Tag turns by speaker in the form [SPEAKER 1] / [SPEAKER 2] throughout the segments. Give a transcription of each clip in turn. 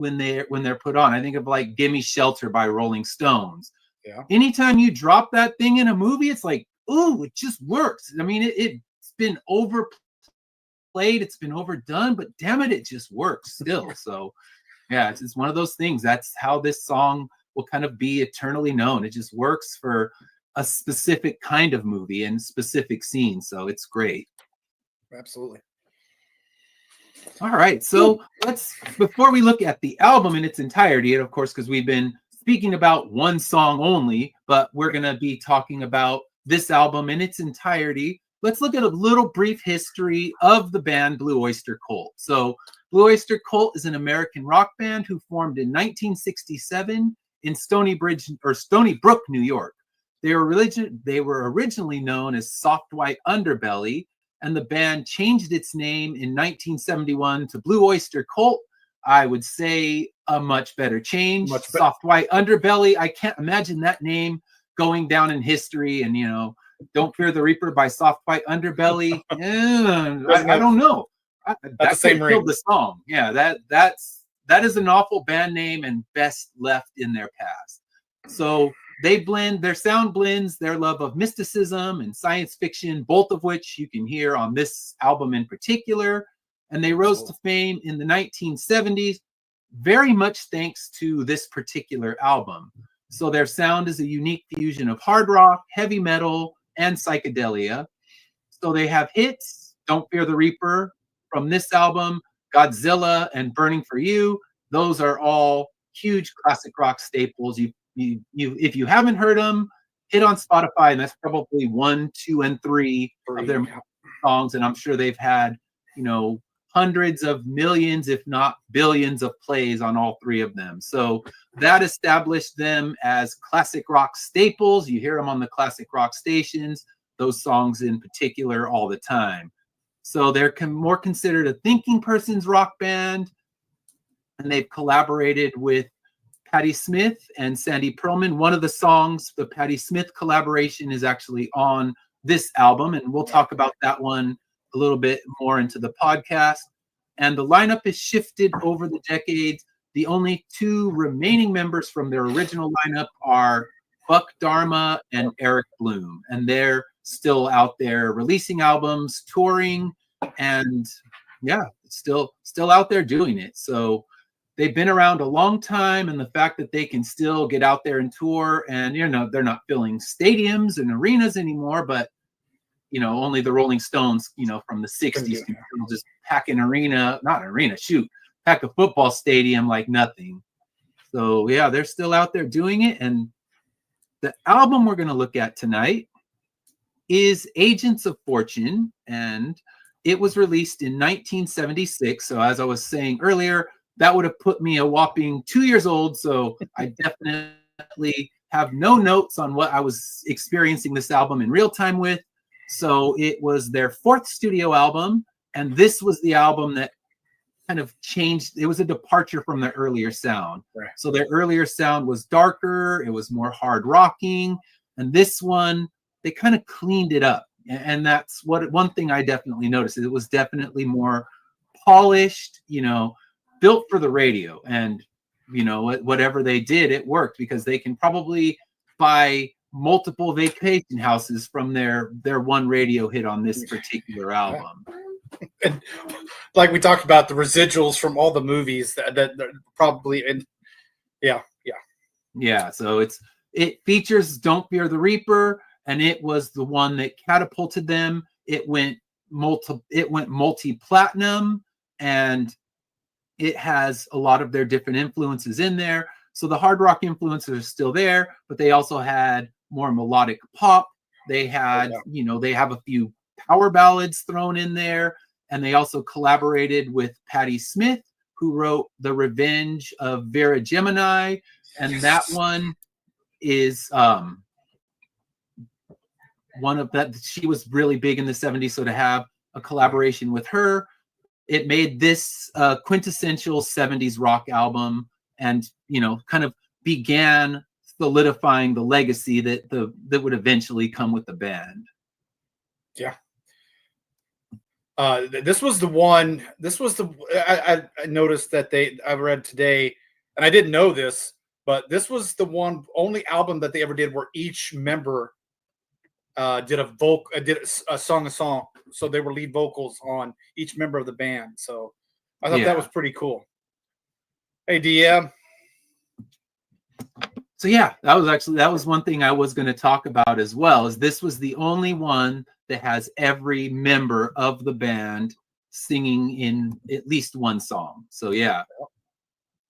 [SPEAKER 1] when they're put on. I think of like Gimme Shelter by Rolling Stones.
[SPEAKER 2] Yeah.
[SPEAKER 1] Anytime you drop that thing in a movie, it's like, ooh, it just works. I mean, it's been overplayed, it's been overdone, but damn it just works still. So yeah, it's one of those things. That's how this song will kind of be eternally known. It just works for a specific kind of movie and specific scenes. So it's great.
[SPEAKER 2] Absolutely.
[SPEAKER 1] All right. So before we look at the album in its entirety, and of course, because we've been speaking about one song only, but we're going to be talking about this album in its entirety. Let's look at a little brief history of the band Blue Oyster Cult. So Blue Oyster Cult is an American rock band who formed in 1967 in Stony Brook, New York. They were originally known as Soft White Underbelly, and the band changed its name in 1971 to Blue Oyster Cult. I would say a much better change. Soft White Underbelly. I can't imagine that name going down in history. And, Don't Fear the Reaper by Soft White Underbelly. I don't know. That could kill the song. Yeah, that is an awful band name and best left in their past. So their sound blends their love of mysticism and science fiction, both of which you can hear on this album in particular. And they rose to fame in the 1970s, very much thanks to this particular album. So their sound is a unique fusion of hard rock, heavy metal, and psychedelia. So they have hits, Don't Fear the Reaper from this album, Godzilla and Burning for You. Those are all huge classic rock staples. If you haven't heard them, hit on Spotify, and that's probably 1, 2, and 3 of their songs. And I'm sure they've had, hundreds of millions, if not billions of plays on all 3 of them. So that established them as classic rock staples. You hear them on the classic rock stations, those songs in particular, all the time. So they're more considered a thinking person's rock band, and they've collaborated with Patti Smith and Sandy Pearlman. One of the songs, the Patti Smith collaboration, is actually on this album, and we'll talk about that one a little bit more into the podcast. And the lineup has shifted over the decades. The only 2 remaining members from their original lineup are Buck Dharma and Eric Bloom, and they're still out there releasing albums, touring, and still out there doing it. So they've been around a long time, and the fact that they can still get out there and tour, and they're not filling stadiums and arenas anymore, but only the Rolling Stones, from the 60s can just pack pack a football stadium like nothing. So yeah, they're still out there doing it. And the album we're going to look at tonight is Agents of Fortune, and it was released in 1976. So as I was saying earlier, that would have put me a whopping 2 years old. So I definitely have no notes on what I was experiencing this album in real time with. So it was their 4th studio album, and this was the album that kind of changed. It was a departure from their earlier sound. Right. So their earlier sound was darker, it was more hard rocking, and this one, they kind of cleaned it up. And that's one thing I definitely noticed. It was definitely more polished, built for the radio. And, whatever they did, it worked, because they can probably buy multiple vacation houses from their one radio hit on this particular album.
[SPEAKER 2] And like we talked about, the residuals from all the movies that probably, and yeah. So it features Don't Fear the Reaper, and it was the one that catapulted them. It went multi-platinum, and it has a lot of their different influences in there. So the hard rock influences are still there, but they also had more melodic pop. They had, they have a few power ballads thrown in there. And they also collaborated with Patti Smith, who wrote The Revenge of Vera Gemini. And that one is one of that. She was really big in the 70s. So to have a collaboration with her, it made this quintessential 70s rock album, and, kind of began solidifying the legacy that would eventually come with the band. Yeah.
[SPEAKER 3] This was the one. This was the. I noticed that I read today, and I didn't know this, but this was the only album that they ever did where each member did a song. So they were lead vocals on each member of the band. So I thought that was pretty cool. Hey, DM.
[SPEAKER 1] So yeah, that was one thing I was going to talk about as well. Is this was the only one that has every member of the band singing in at least one song. So yeah,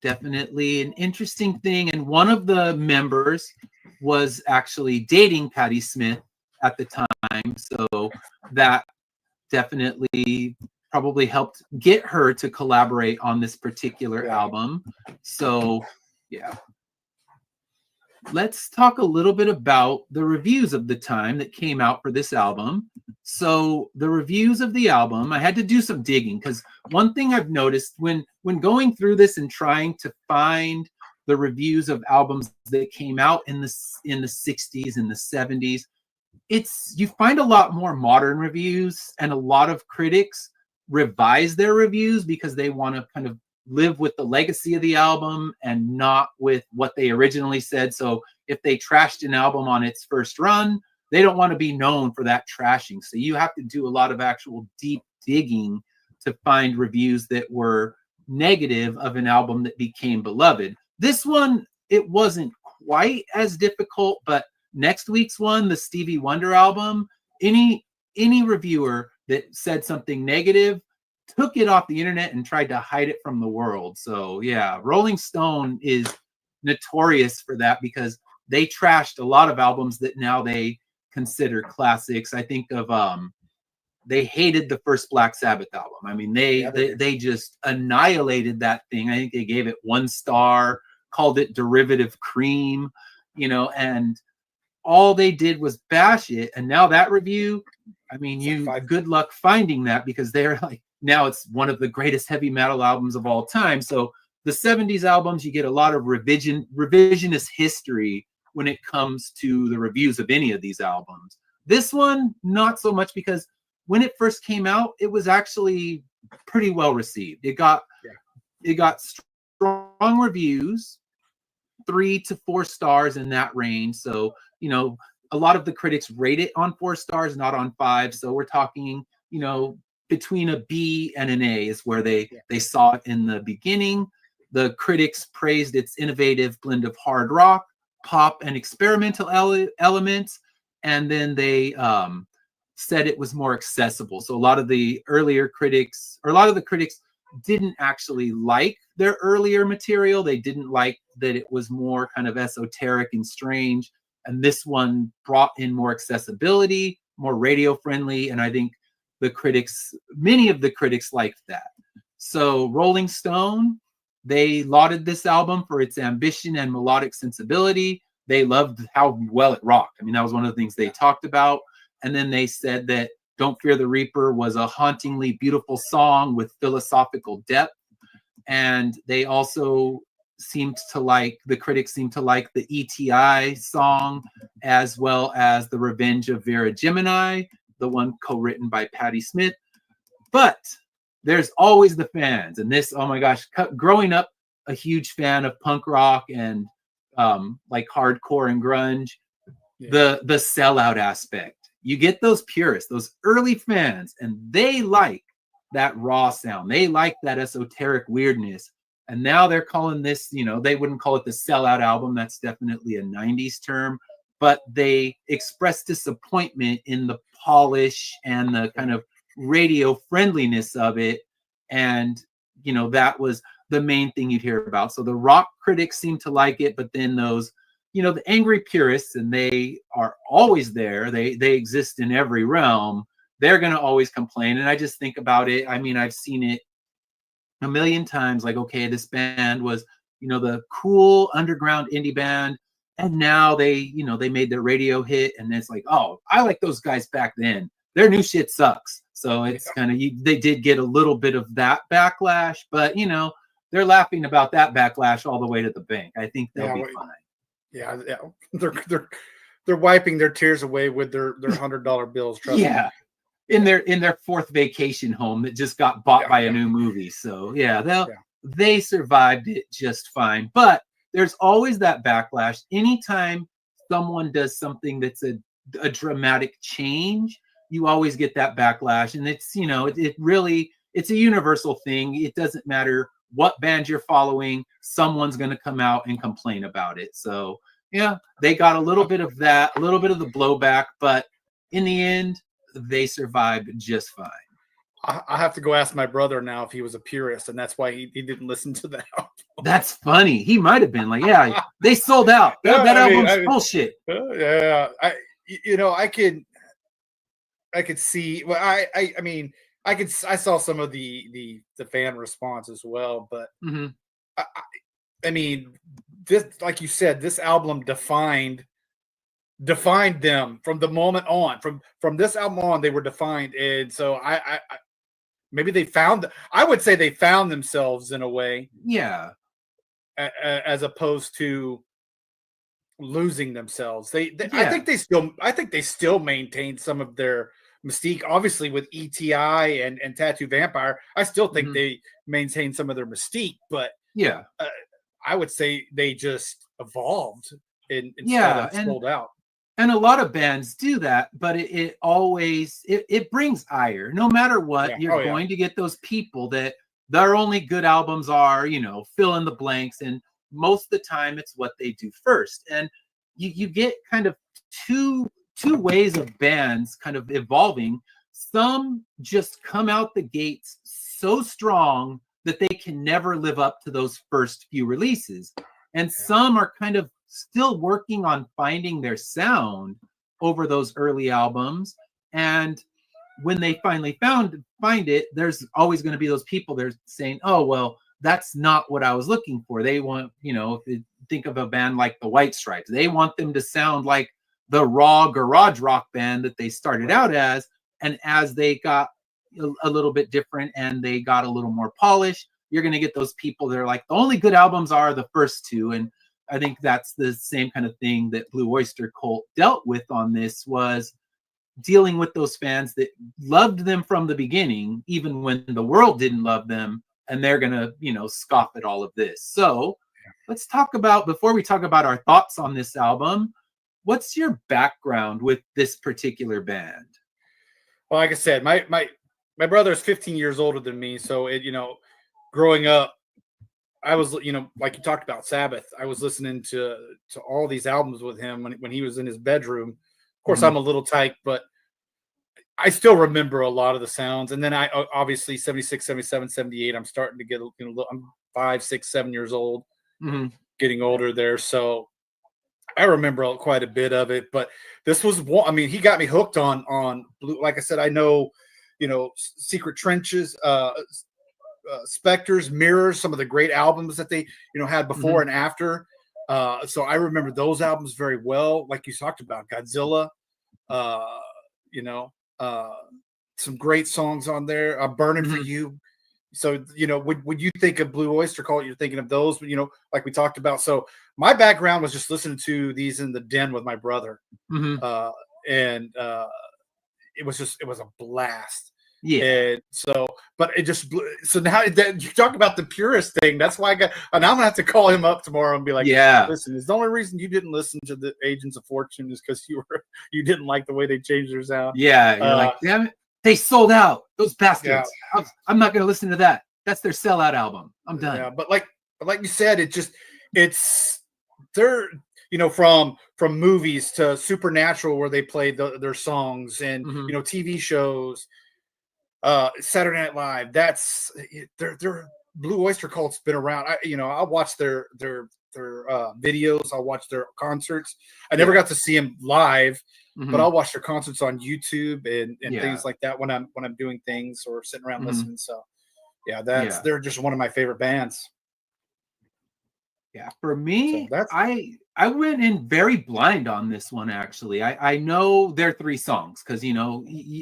[SPEAKER 1] definitely an interesting thing. And one of the members was actually dating Patti Smith at the time, so that definitely probably helped get her to collaborate on this particular album. So yeah. Let's talk a little bit about the reviews of the time that came out for this album. So the reviews of the album, I had to do some digging because one thing I've noticed when going through this and trying to find the reviews of albums that came out in the 60s and the 70s, you find a lot more modern reviews, and a lot of critics revise their reviews because they want to kind of live with the legacy of the album and not with what they originally said. So if they trashed an album on its first run, they don't want to be known for that trashing. So you have to do a lot of actual deep digging to find reviews that were negative of an album that became beloved. This one, it wasn't quite as difficult, but next week's one, the Stevie Wonder album, any reviewer that said something negative took it off the internet and tried to hide it from the world. So yeah, Rolling Stone is notorious for that because they trashed a lot of albums that now they consider classics. I think of they hated the first Black Sabbath album. I mean, they just annihilated that thing. I think they gave it 1 star, called it derivative cream, and all they did was bash it. And now that review, I mean, good luck finding that, because they're like, now it's one of the greatest heavy metal albums of all time. So the 70s albums, you get a lot of revisionist history when it comes to the reviews of any of these albums. This one, not so much, because when it first came out, it was actually pretty well received. It got strong reviews, 3 to 4 stars in that range. So, a lot of the critics rate it on 4 stars, not on 5. So we're talking, between a B and an A is where they saw it in the beginning. The critics praised its innovative blend of hard rock, pop, and experimental elements. And then they said it was more accessible. So a lot of the critics didn't actually like their earlier material. They didn't like that it was more kind of esoteric and strange. And this one brought in more accessibility, more radio friendly. And I think many of the critics liked that. So Rolling Stone, they lauded this album for its ambition and melodic sensibility. They loved how well it rocked. I mean, that was one of the things they talked about. And then they said that Don't Fear the Reaper was a hauntingly beautiful song with philosophical depth. And they also the critics seemed to like the ETI song, as well as The Revenge of Vera Gemini, the one co-written by Patti Smith. But there's always the fans. And this, oh my gosh, growing up a huge fan of punk rock and like hardcore and grunge, the sellout aspect. You get those purists, those early fans, and they like that raw sound. They like that esoteric weirdness. And now they're calling this, they wouldn't call it the sellout album. That's definitely a 90s term. But they expressed disappointment in the polish and the kind of radio friendliness of it. And, that was the main thing you'd hear about. So the rock critics seem to like it, but then those, the angry purists, and they are always there. They exist in every realm. They're going to always complain. And I just think about it. I mean, I've seen it a million times. Like, okay, this band was, the cool underground indie band. And now they made their radio hit, and it's like, oh, I like those guys back then. Their new shit sucks. So it's kind of, they did get a little bit of that backlash, but they're laughing about that backlash all the way to the bank. I think they'll be fine.
[SPEAKER 3] Yeah, they're wiping their tears away with their $100 bills. Trust me.
[SPEAKER 2] in their fourth vacation home that just got bought by a new movie. So yeah, they survived it just fine. But there's always that backlash. Anytime someone does something that's a dramatic change, you always get that backlash. And it's, it really, it's a universal thing. It doesn't matter what band you're following, someone's going to come out and complain about it. So yeah, they got a little bit of that, a little bit of the blowback, but in the end, they survived just fine.
[SPEAKER 3] I have to go ask my brother now if he was a purist, and that's why he didn't listen to that album.
[SPEAKER 2] That's funny. He might have been like, yeah, they sold out. That album's bullshit.
[SPEAKER 3] Yeah, I could see. Well, I saw some of the fan response as well, but I mean, this, like you said, this album defined them from the moment on. From this album on, they were defined, and so maybe I would say they found themselves in a way.
[SPEAKER 2] Yeah.
[SPEAKER 3] As opposed to losing themselves. I think they still maintain some of their mystique. Obviously with ETI and Tattoo Vampire, I still think they maintain some of their mystique, but yeah, I would say they just evolved instead of sold out.
[SPEAKER 2] And a lot of bands do that, but it always brings ire. No matter what, you're going to get those people that their only good albums are, fill in the blanks. And most of the time it's what they do first. And you get kind of two ways of bands kind of evolving. Some just come out the gates so strong that they can never live up to those first few releases. And some are kind of still working on finding their sound over those early albums. And when they finally find it, there's always going to be those people that are saying, oh, well, that's not what I was looking for. They want, if you think of a band like the White Stripes, they want them to sound like the raw garage rock band that they started out as. And as they got a little bit different and they got a little more polished, you're going to get those people that are like, the only good albums are the first two. And I think that's the same kind of thing that Blue Oyster Cult dealt with on this, was dealing with those fans that loved them from the beginning, even when the world didn't love them, and they're going to, scoff at all of this. So let's talk about, before we talk about our thoughts on this album, what's your background with this particular band?
[SPEAKER 3] Well, like I said, my brother is 15 years older than me. So growing up, I was, like you talked about Sabbath, I was listening to all these albums with him when he was in his bedroom. Of course, I'm a little tight, but I still remember a lot of the sounds. And then I obviously 76, 77, 78, I'm starting to get, I'm 5, 6, 7 years old, getting older there. So I remember quite a bit of it, but this was one, I mean, he got me hooked on Blue. Like I said, I know, Secret Trenches, Spectres, Mirrors, some of the great albums that they, had before and after. So I remember those albums very well. Like you talked about Godzilla, some great songs on there. Burning for You. So, when you think of Blue Oyster Cult, you're thinking of those, like we talked about. So my background was just listening to these in the den with my brother. And it was a blast. Yeah. And so, but it just, so now that you talk about the purist thing, that's why and I'm gonna have to call him up tomorrow and be like, listen, it's the only reason you didn't listen to the Agents of Fortune is because you didn't like the way they changed their sound. Yeah.
[SPEAKER 2] You're like, damn it, they sold out, those bastards. Yeah. I'm not gonna listen to that. That's their sellout album. I'm done.
[SPEAKER 3] Yeah, but like you said, they're, from movies to Supernatural where they played their songs, and TV shows, Saturday Night Live. That's their Blue Oyster Cult's been around. I'll watch their videos. I'll watch their concerts. I never got to see them live, but I'll watch their concerts on YouTube and things like that when I'm doing things or sitting around listening. So they're just one of my favorite bands.
[SPEAKER 2] Yeah, for me, so I went in very blind on this one, actually. I know their 3 songs because,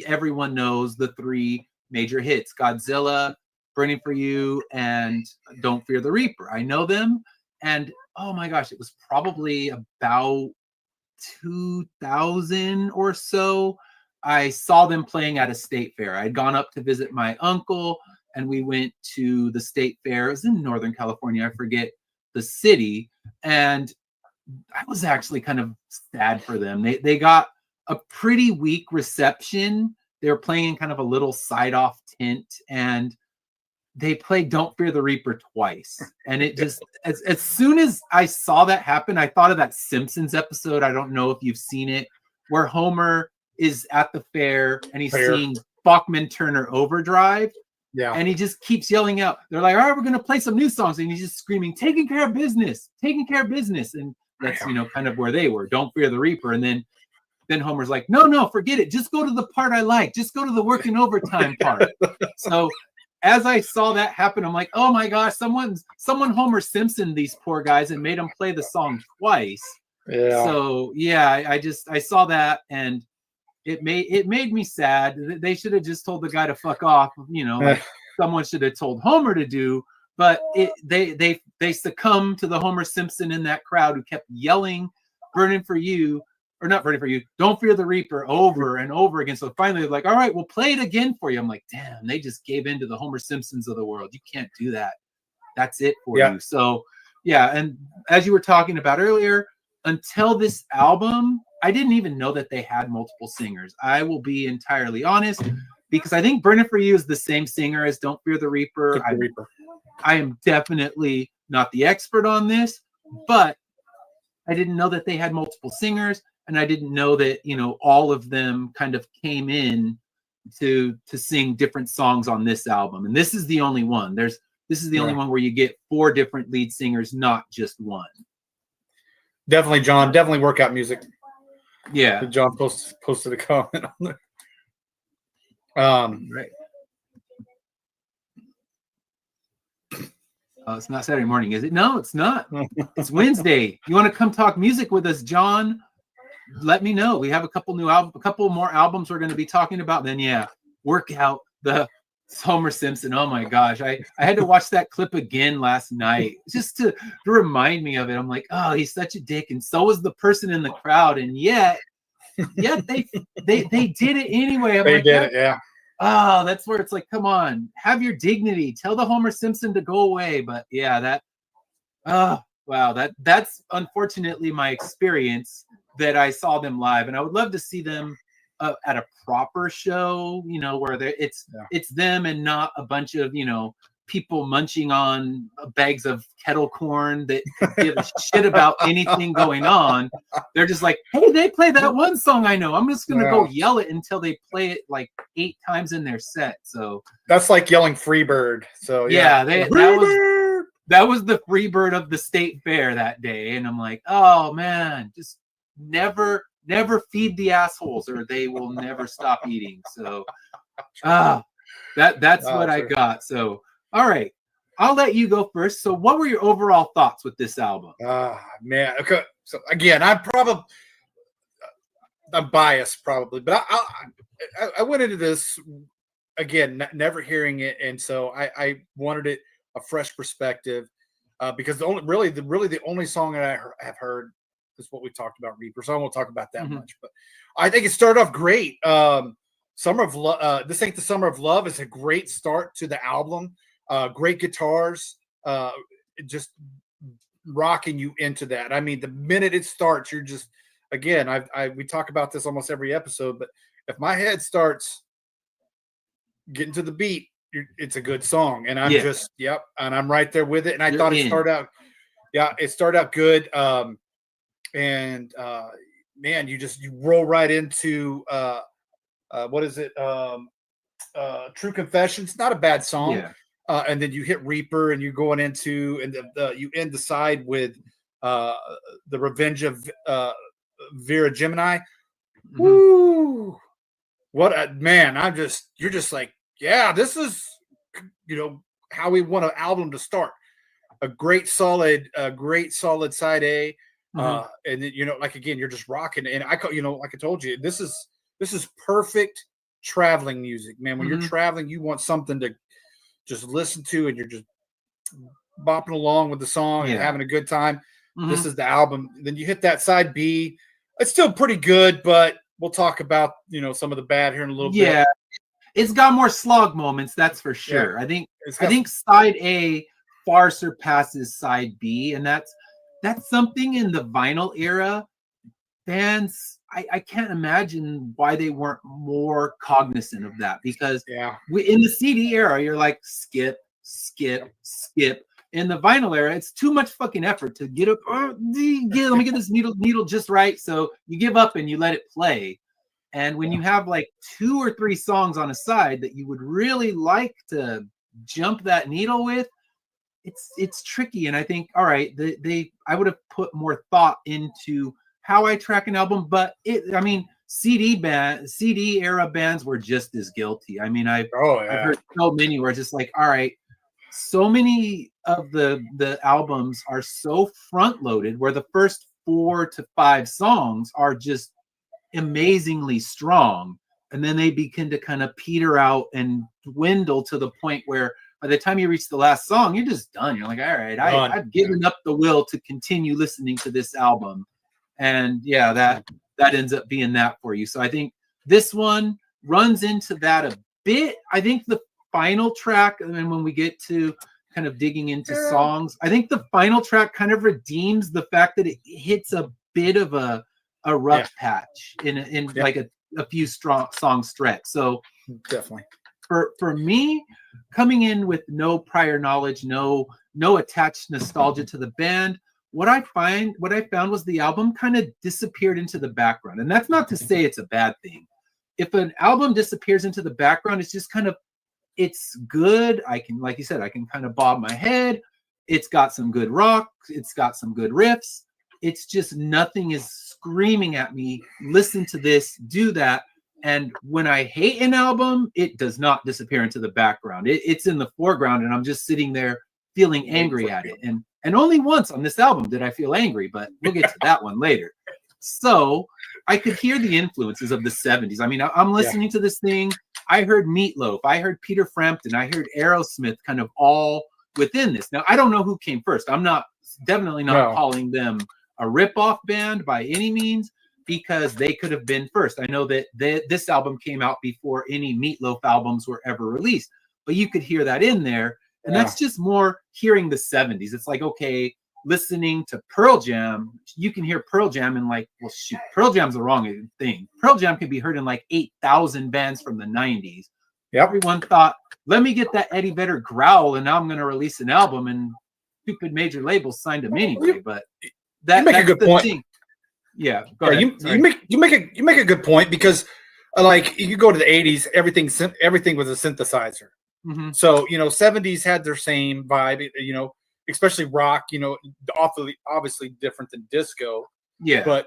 [SPEAKER 2] everyone knows the 3 major hits: Godzilla, Burning for You, and Don't Fear the Reaper. I know them. And, oh my gosh, it was probably about 2000 or so. I saw them playing at a state fair. I'd gone up to visit my uncle, and we went to the state fair. It was in Northern California. I forget the city. And I was actually kind of sad for them. They got a pretty weak reception. They were playing in kind of a little side-off tent, and they played Don't Fear the Reaper twice. And it just, as soon as I saw that happen, I thought of that Simpsons episode. I don't know if you've seen it, where Homer is at the fair and he's seeing Bachman Turner Overdrive.
[SPEAKER 3] Yeah.
[SPEAKER 2] And he just keeps yelling out. They're like, all right, we're going to play some new songs. And he's just screaming, taking care of business, taking care of business. And that's, kind of where they were. Don't Fear the Reaper. And then Homer's like, no, forget it. Just go to the part I like. Just go to the working overtime part. So as I saw that happen, I'm like, oh my gosh, someone Homer Simpson these poor guys and made them play the song twice.
[SPEAKER 3] Yeah.
[SPEAKER 2] So I saw that, and it made me sad. They should have just told the guy to fuck off, like someone should have told Homer to do. But they succumbed to the Homer Simpson in that crowd who kept yelling, "Burning for you." Or not Burning for You, Don't Fear the Reaper over and over again. So finally they're like, all right, we'll play it again for you. I'm like, damn, they just gave in to the Homer Simpsons of the world. You can't do that. That's it for you. So and as you were talking about earlier, until this album, I didn't even know that they had multiple singers. I will be entirely honest, because I think Burning for You is the same singer as Don't Fear the Reaper. I am definitely not the expert on this, but I didn't know that they had multiple singers. And I didn't know that, all of them kind of came in to sing different songs on this album. And this is the only one. This is the only one where you get 4 different lead singers, not just one.
[SPEAKER 3] Definitely, John. Definitely workout music.
[SPEAKER 2] Yeah.
[SPEAKER 3] John posted a comment on there.
[SPEAKER 2] Right. Oh, it's not Saturday morning, is it? No, it's not. It's Wednesday. You want to come talk music with us, John? Let me know. We have a couple more albums we're going to be talking about. Then work out the Homer Simpson. Oh my gosh, I had to watch that clip again last night just to remind me of it. I'm like, oh, he's such a dick, and so was the person in the crowd, and yet they did it anyway.
[SPEAKER 3] They did it, yeah.
[SPEAKER 2] Oh, that's where it's like, come on, have your dignity. Tell the Homer Simpson to go away. But that's unfortunately my experience. That I saw them live, and I would love to see them at a proper show, where it's them and not a bunch of people munching on bags of kettle corn that give a shit about anything going on. They're just like, hey, they play that one song I know. I'm just gonna go yell it until they play it like 8 times in their set. So that's
[SPEAKER 3] like yelling Freebird. So
[SPEAKER 2] that was the Freebird of the state fair that day, and I'm like, oh man, just never feed the assholes or they will never stop eating. So that's what I got. So all right, I'll let you go first. So what were your overall thoughts with this album?
[SPEAKER 3] Man, okay. So again, I'm biased probably, but I went into this again never hearing it, and so I wanted it a fresh perspective because the only song that I have heard is what we talked about, Reaper. So I won't talk about that much, but I think it started off great. Summer of Love. This Ain't the Summer of Love is a great start to the album. Great guitars, just rocking you into that. I mean, the minute it starts, you're just again. We talk about this almost every episode, but if my head starts getting to the beat, it's a good song, and I'm and I'm right there with it. And I thought it started out good. And man, you roll right into what is it? True Confessions. Not a bad song.
[SPEAKER 2] Yeah.
[SPEAKER 3] And then you hit Reaper, and you're going into, and you end the side with the Revenge of Vera Gemini. Mm-hmm. Woo! What a man! You're just like, yeah, this is how we want an album to start. A great solid side A. And then, like again, you're just rocking, and like I told you, this is perfect traveling music, man. When you're traveling, you want something to just listen to, and you're just bopping along with the song and having a good time. This is the album. Then you hit that side B. It's still pretty good, but we'll talk about some of the bad here in a little bit.
[SPEAKER 2] Yeah, it's got more slog moments, that's for sure.
[SPEAKER 3] Yeah.
[SPEAKER 2] I think side A far surpasses side B, and that's something in the vinyl era. Bands, I can't imagine why they weren't more cognizant of that, because in the CD era, you're like skip, skip, skip. In the vinyl era, it's too much fucking effort to get up. Let me get this needle just right. So you give up and you let it play. And when you have like 2 or 3 songs on a side that you would really like to jump that needle with, it's tricky. And I think, all right, I would have put more thought into how I track an album, but CD era bands were just as guilty. I mean, I've heard so many where it's just like, all right, so many of the albums are so front loaded where the first 4 to 5 songs are just amazingly strong, and then they begin to kind of peter out and dwindle to the point where by the time you reach the last song, you're just done. You're like, all right, I've given up the will to continue listening to this album. And yeah, that ends up being that for you. So I think this one runs into that a bit. I think the final track, and then when we get to kind of digging into songs, I think the final track kind of redeems the fact that it hits a bit of a rough patch in like a few strong song stretch. So
[SPEAKER 3] definitely
[SPEAKER 2] for me, coming in with no prior knowledge, no attached nostalgia to the band, what I found was the album kind of disappeared into the background. And that's not to say it's a bad thing. If an album disappears into the background, it's just kind of, it's good. I can, like you said, I can kind of bob my head. It's got some good rock. It's got some good riffs. It's just nothing is screaming at me, listen to this, do that. And when I hate an album, it does not disappear into the background. It's in the foreground, and I'm just sitting there feeling angry at it. And only once on this album did I feel angry, but we'll get to that one later. So I could hear the influences of the 70s. I mean, I'm listening to this thing. I heard Meatloaf. I heard Peter Frampton. I heard Aerosmith kind of all within this. Now, I don't know who came first. I'm definitely not calling them a rip-off band by any means, because they could have been first. I know that this album came out before any Meatloaf albums were ever released, but you could hear that in there. And that's just more hearing the 70s. It's like, okay, listening to Pearl Jam, you can hear Pearl Jam in like, well, shoot, Pearl Jam's the wrong thing. Pearl Jam can be heard in like 8,000 bands from the 90s. Everyone thought, let me get that Eddie Vedder growl, and now I'm going to release an album, and stupid major labels signed him anyway. But
[SPEAKER 3] you make a good point.
[SPEAKER 2] Thing. Yeah, go ahead.
[SPEAKER 3] You make a good point, because like you go to the 80s, everything was a synthesizer.
[SPEAKER 2] Mm-hmm.
[SPEAKER 3] So 70s had their same vibe, especially rock, obviously different than disco.
[SPEAKER 2] Yeah.
[SPEAKER 3] But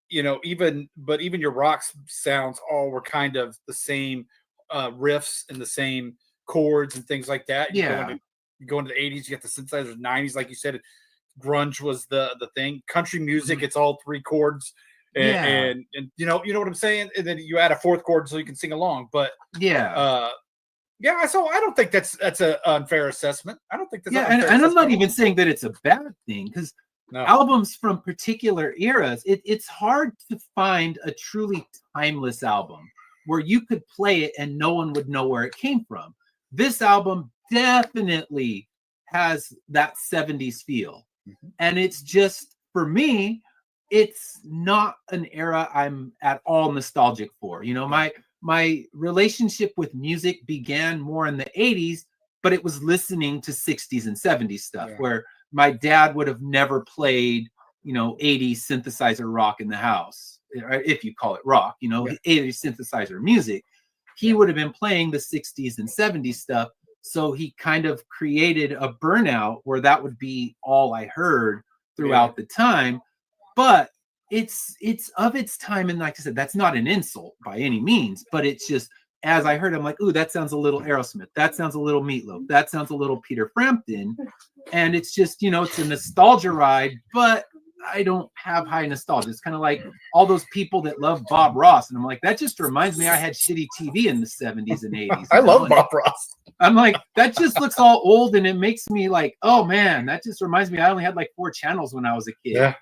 [SPEAKER 3] even your rock sounds all were kind of the same riffs and the same chords and things like that. You go into the 80s, you get the synthesizers. 90s, like you said, grunge was the thing. Country music, it's all 3 chords. And you know what I'm saying? And then you add a 4th chord so you can sing along. But so I don't think that's an unfair assessment. I don't think that's
[SPEAKER 2] and I'm not even saying that it's a bad thing, because albums from particular eras, it's hard to find a truly timeless album where you could play it and no one would know where it came from. This album definitely has that 70s feel. Mm-hmm. And it's just, for me, it's not an era I'm at all nostalgic for. My relationship with music began more in the 80s, but it was listening to 60s and 70s stuff where my dad would have never played, 80s synthesizer rock in the house, if you call it rock, 80s synthesizer music. He would have been playing the 60s and 70s stuff. So he kind of created a burnout where that would be all I heard throughout the time. But it's of its time, and like I said, that's not an insult by any means, but it's just, as I heard, I'm like, ooh, that sounds a little Aerosmith, that sounds a little Meatloaf, that sounds a little Peter Frampton, and it's just, it's a nostalgia ride, but I don't have high nostalgia. It's kind of like all those people that love Bob Ross, and I'm like, that just reminds me I had shitty TV in the 70s and 80s.
[SPEAKER 3] I love Bob Ross.
[SPEAKER 2] I'm like, that just looks all old, and it makes me like, oh man, that just reminds me I only had like 4 channels when I was a kid.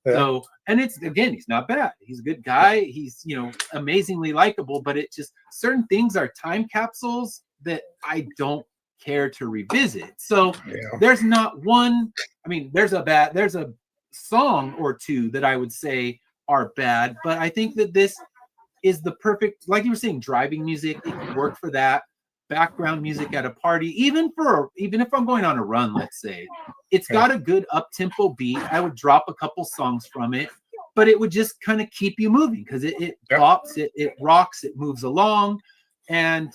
[SPEAKER 3] Yeah.
[SPEAKER 1] So, and it's, again, he's not bad. He's a good guy. He's, amazingly likable, but it just, certain things are time capsules that I don't care to revisit. So there's not one, there's a song or two that I would say are bad, but I think that this is the perfect, like you were saying, driving music. It can work for that. Background music at a party, even if I'm going on a run, let's say, it's got a good up-tempo beat. I would drop a couple songs from it, but it would just kind of keep you moving because it bops, it rocks, it moves along, and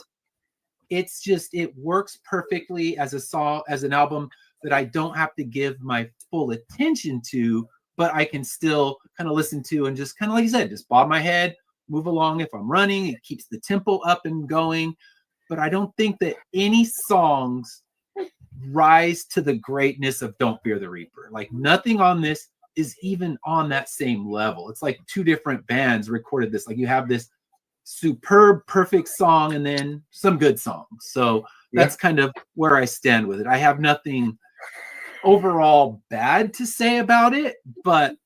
[SPEAKER 1] it's just, it works perfectly as a song, as an album that I don't have to give my full attention to, but I can still kind of listen to and just kind of, like you said, just bob my head, move along. If I'm running, it keeps the tempo up and going. But I don't think that any songs rise to the greatness of Don't Fear the Reaper. Like, nothing on this is even on that same level. It's like two different bands recorded this. Like, you have this superb, perfect song and then some good songs. So that's kind of where I stand with it. I have nothing overall bad to say about it, but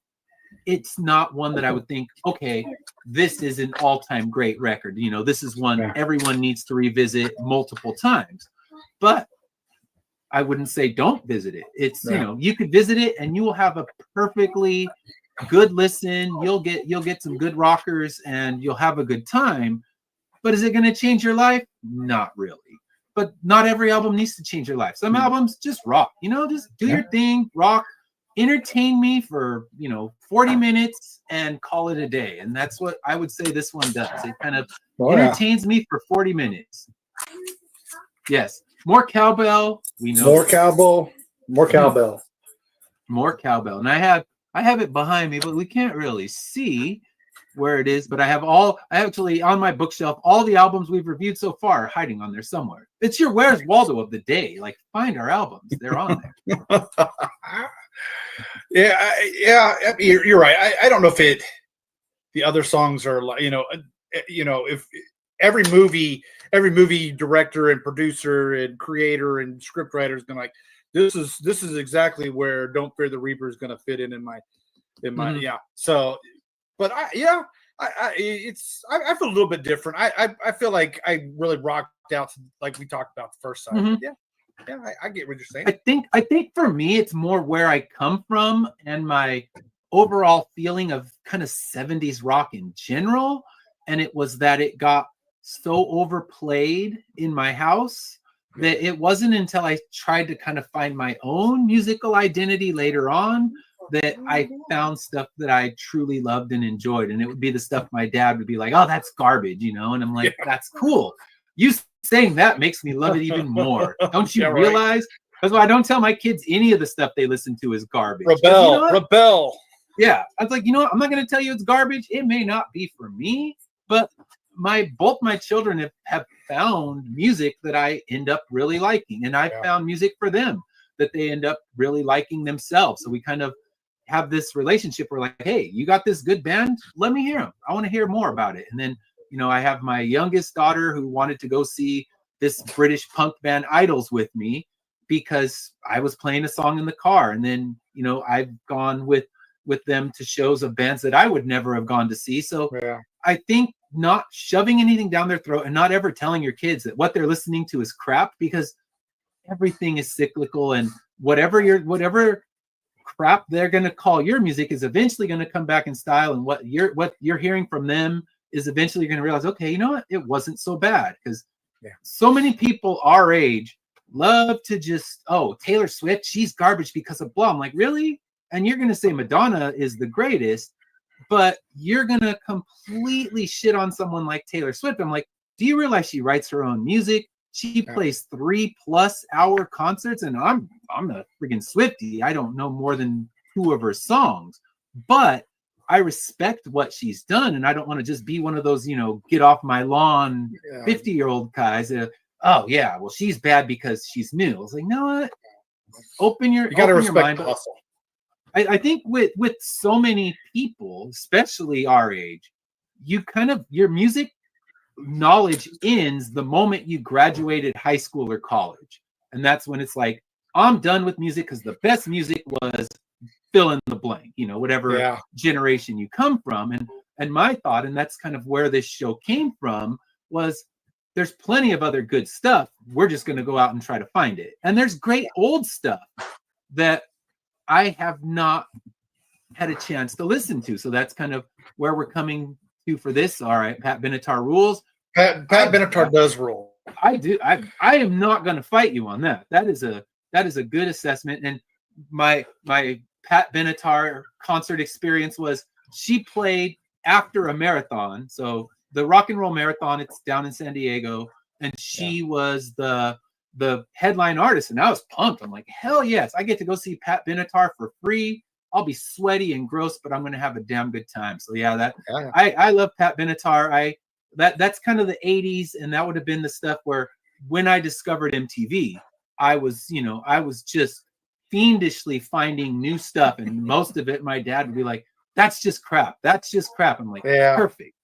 [SPEAKER 1] it's not one that I would think, okay, this is an all-time great record. This is one everyone needs to revisit multiple times. But I wouldn't say don't visit it. It's, you could visit it and you will have a perfectly good listen. You'll get some good rockers and you'll have a good time. But is it going to change your life? Not really. But not every album needs to change your life. Some albums just rock, just do your thing, rock. Entertain me for 40 minutes and call it a day, and that's what I would say this one does. It kind of entertains me for 40 minutes. Yes, more cowbell. We know
[SPEAKER 3] more cowbell, more cowbell,
[SPEAKER 1] more cowbell. And I have it behind me, but we can't really see where it is. But I actually on my bookshelf all the albums we've reviewed so far are hiding on there somewhere. It's your Where's Waldo of the day. Like, find our albums; they're on there.
[SPEAKER 3] You're right. I don't know if the other songs are like, if every movie director and producer and creator and script writer is gonna like, this is exactly where Don't Fear the Reaper is gonna fit in my So, but I feel a little bit different. I feel like I really rocked out, like we talked about the first side.
[SPEAKER 1] Mm-hmm.
[SPEAKER 3] I get what you're saying.
[SPEAKER 1] I think for me, it's more where I come from and my overall feeling of kind of 70s rock in general. And it was that it got so overplayed in my house that it wasn't until I tried to kind of find my own musical identity later on that I found stuff that I truly loved and enjoyed. And it would be the stuff my dad would be like, oh, that's garbage, and I'm like, that's cool. You saying that makes me love it even more. Don't you realize? That's why I don't tell my kids any of the stuff they listen to is garbage.
[SPEAKER 3] Rebel.
[SPEAKER 1] Yeah. I was like, I'm not going to tell you it's garbage. It may not be for me, but both my children have found music that I end up really liking. And I found music for them that they end up really liking themselves. So we kind of have this relationship where, like, hey, you got this good band? Let me hear them. I want to hear more about it. And then, I have my youngest daughter who wanted to go see this British punk band Idols with me because I was playing a song in the car. And then, I've gone with them to shows of bands that I would never have gone to see. So I think not shoving anything down their throat and not ever telling your kids that what they're listening to is crap, because everything is cyclical, and whatever crap they're going to call your music is eventually going to come back in style. And what you're hearing from them is eventually going to realize, okay, you know what? It wasn't so bad. Because so many people our age love to just, Taylor Swift, she's garbage because of blah. I'm like, really? And you're going to say Madonna is the greatest, but you're going to completely shit on someone like Taylor Swift. I'm like, do you realize she writes her own music? She plays 3+ hour concerts, and I'm a freaking Swiftie. I don't know more than 2 of her songs, but I respect what she's done, and I don't want to just be one of those, get off my lawn 50-year-old guys. Well, she's bad because she's new. I was like, no, what? You got to respect the hustle. I think with so many people, especially our age, your music knowledge ends the moment you graduated high school or college. And that's when it's like, I'm done with music because the best music was fill in the blank, whatever
[SPEAKER 3] Yeah.
[SPEAKER 1] generation you come from. And my thought, and that's kind of where this show came from, was there's plenty of other good stuff. We're just going to go out and try to find it. And there's great old stuff that I have not had a chance to listen to. So that's kind of where we're coming to for this. All right, Pat Benatar rules.
[SPEAKER 3] Pat Benatar does rule.
[SPEAKER 1] I do. I am not going to fight you on that. That is a good assessment. And my Pat Benatar concert experience was she played after a marathon. So the Rock and Roll Marathon, it's down in San Diego, and she was the headline artist, and I was pumped. I'm like, hell yes, I get to go see Pat Benatar for free. I'll be sweaty and gross, but I'm going to have a damn good time. So I love Pat Benatar. That's kind of the 80s, and that would have been the stuff where when I discovered MTV, I was just fiendishly finding new stuff, and most of it my dad would be like, that's just crap. I'm like, perfect.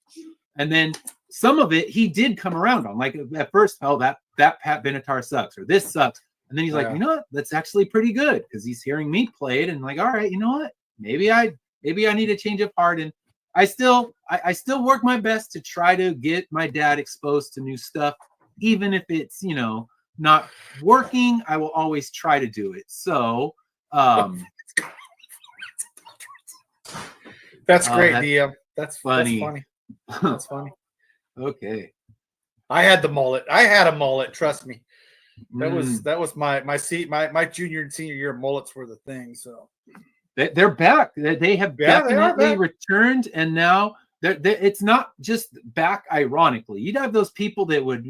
[SPEAKER 1] And then some of it he did come around on. Like at first, that Pat Benatar sucks, or this sucks. And then he's like, you know what? That's actually pretty good, because he's hearing me play it, and like, all right, you know what? Maybe I need a change of heart. And I still work my best to try to get my dad exposed to new stuff, even if it's not working. I will always try to do it. So
[SPEAKER 3] that's great, DM. That's
[SPEAKER 1] funny.
[SPEAKER 3] That's funny.
[SPEAKER 1] Okay.
[SPEAKER 3] I had the mullet. I had a mullet. Trust me. That was my junior and senior year. Mullets were the thing. So
[SPEAKER 1] they're back. They have definitely returned, and now it's not just back ironically. You'd have those people that would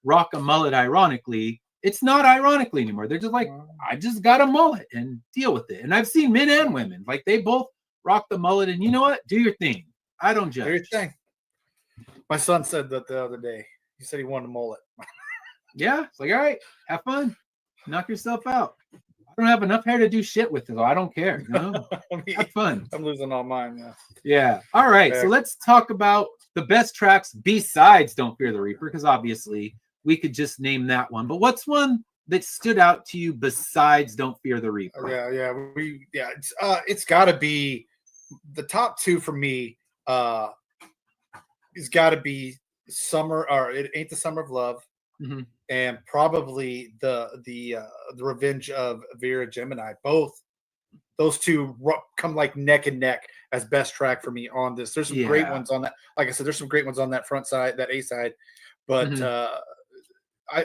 [SPEAKER 1] rock a mullet ironically. It's not ironically anymore. They're just like, I just got a mullet and deal with it. And I've seen men and women, like, they both rock the mullet, and you know what? Do your thing. I don't judge.
[SPEAKER 3] Do your thing. My son said that the other day. He said he wanted a mullet.
[SPEAKER 1] Yeah, it's like, all right, have fun, knock yourself out. I don't have enough hair to do shit with it, so I don't care. Have fun.
[SPEAKER 3] I'm losing all mine.
[SPEAKER 1] Yeah. All right. So let's talk about the best tracks besides "Don't Fear the Reaper," because obviously we could just name that one. But what's one that stood out to you besides "Don't Fear the Reaper"?
[SPEAKER 3] It's got to be the top two for me. It's got to be "Summer" or "It Ain't the Summer of Love."
[SPEAKER 1] Mm-hmm.
[SPEAKER 3] And probably the Revenge of Vera Gemini. Both those two come like neck and neck as best track for me on this. There's some great ones on that. Like I said, there's some great ones on that front side, that A side. But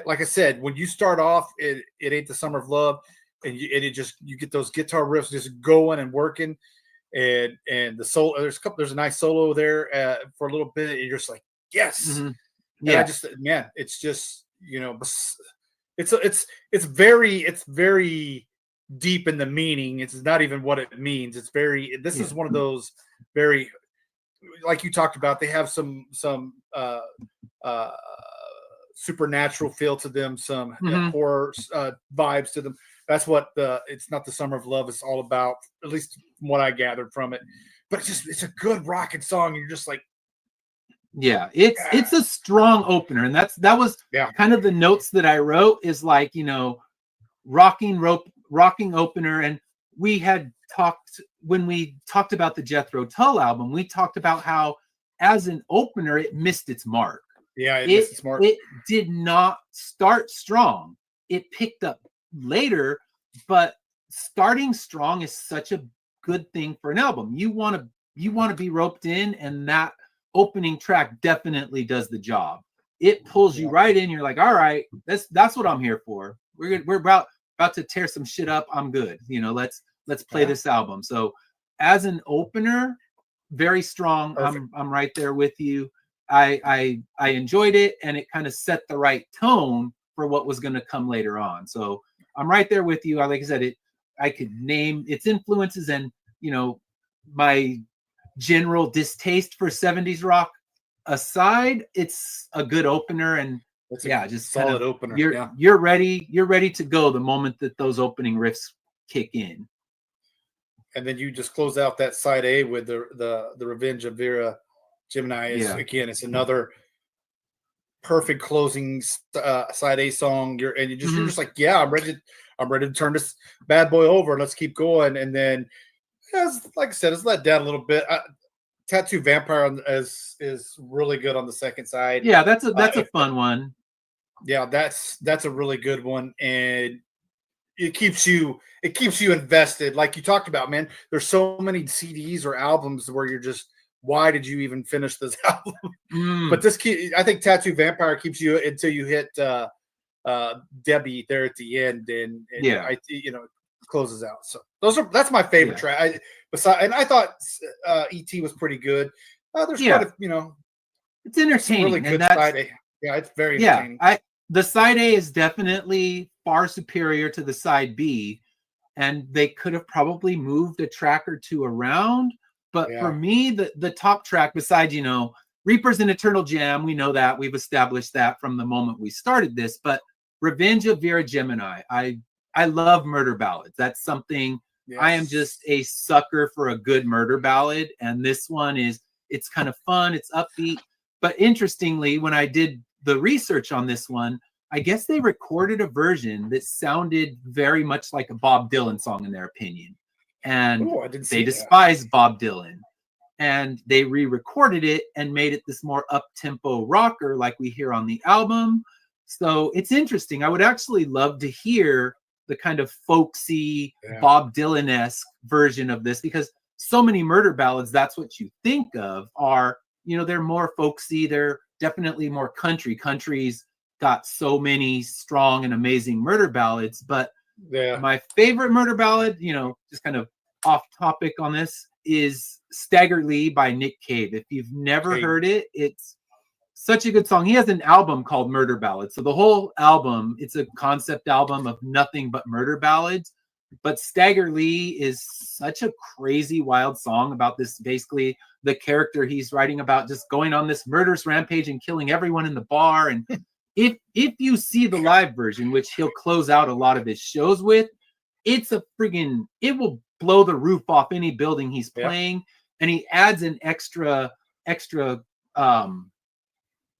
[SPEAKER 3] like I said, when you start off, it Ain't the Summer of Love, and you get those guitar riffs just going and working, and the solo. There's a nice solo there for a little bit. And you're just like, yes. Mm-hmm. Yeah, it's just it's very deep in the meaning. It's not even what it means. It's very. This is one of those very, like you talked about. They have some supernatural feel to them, some horror vibes to them. That's what It's Not the Summer of Love is all about. At least from what I gathered from it. But it's a good rocking song. You're just like.
[SPEAKER 1] Yeah, it's a strong opener, and that was kind of the notes that I wrote, is like, rocking opener. And we had talked, when we talked about the Jethro Tull album, we talked about how as an opener it missed its mark.
[SPEAKER 3] Yeah, it missed its mark.
[SPEAKER 1] It did not start strong. It picked up later, but starting strong is such a good thing for an album. You want to be roped in, and that opening track definitely does the job. It pulls you right in. You're like, all right, that's what I'm here for. We're about to tear some shit up. I'm good. Let's play this album. So as an opener, very strong. Perfect. I'm right there with you. I enjoyed it, and it kind of set the right tone for what was going to come later on. So I'm right there with you. Like I said, I could name its influences, and my general distaste for 70s rock aside, it's a good opener. And just
[SPEAKER 3] solid opener.
[SPEAKER 1] You're ready to go the moment that those opening riffs kick in.
[SPEAKER 3] And then you just close out that side A with the Revenge of Vera Gemini. Again, it's another perfect closing side A song. You're just like, I'm ready to turn this bad boy over. Let's keep going. And then like I said, it's let down a little bit. Tattoo Vampire is really good on the second side.
[SPEAKER 2] Yeah, that's a fun one.
[SPEAKER 3] Yeah, that's a really good one, and it keeps you invested. Like you talked about, man. There's so many CDs or albums where you're just, why did you even finish this album? But I think Tattoo Vampire keeps you until you hit Debbie there at the end, and closes out. So that's my favorite track. And I thought E.T. was pretty good. There's quite a,
[SPEAKER 2] it's entertaining.
[SPEAKER 3] Really good side A. Yeah, it's very entertaining.
[SPEAKER 2] The side A is definitely far superior to the side B, and they could have probably moved a track or two around. But for me, the top track, besides, Reaper's an Eternal Jam, we know that. We've established that from the moment we started this. But Revenge of Vera Gemini, I love murder ballads. That's something, I am just a sucker for a good murder ballad. And this one it's kind of fun, it's upbeat. But interestingly, when I did the research on this one, I guess they recorded a version that sounded very much like a Bob Dylan song in their opinion. And they despise Bob Dylan. And they re-recorded it and made it this more up-tempo rocker like we hear on the album. So it's interesting. I would actually love to hear the kind of folksy, Bob Dylan-esque version of this, because so many murder ballads, that's what you think of, are, they're more folksy. They're definitely more country. Country's got so many strong and amazing murder ballads. But my favorite murder ballad, just kind of off topic on this, is Stagger Lee by Nick Cave. If you've never heard it, it's such a good song. He has an album called Murder Ballads. So the whole album, it's a concept album of nothing but murder ballads. But Stagger Lee is such a crazy, wild song about this, basically the character he's writing about just going on this murderous rampage and killing everyone in the bar. And if you see the live version, which he'll close out a lot of his shows with, it will blow the roof off any building he's playing. And he adds an extra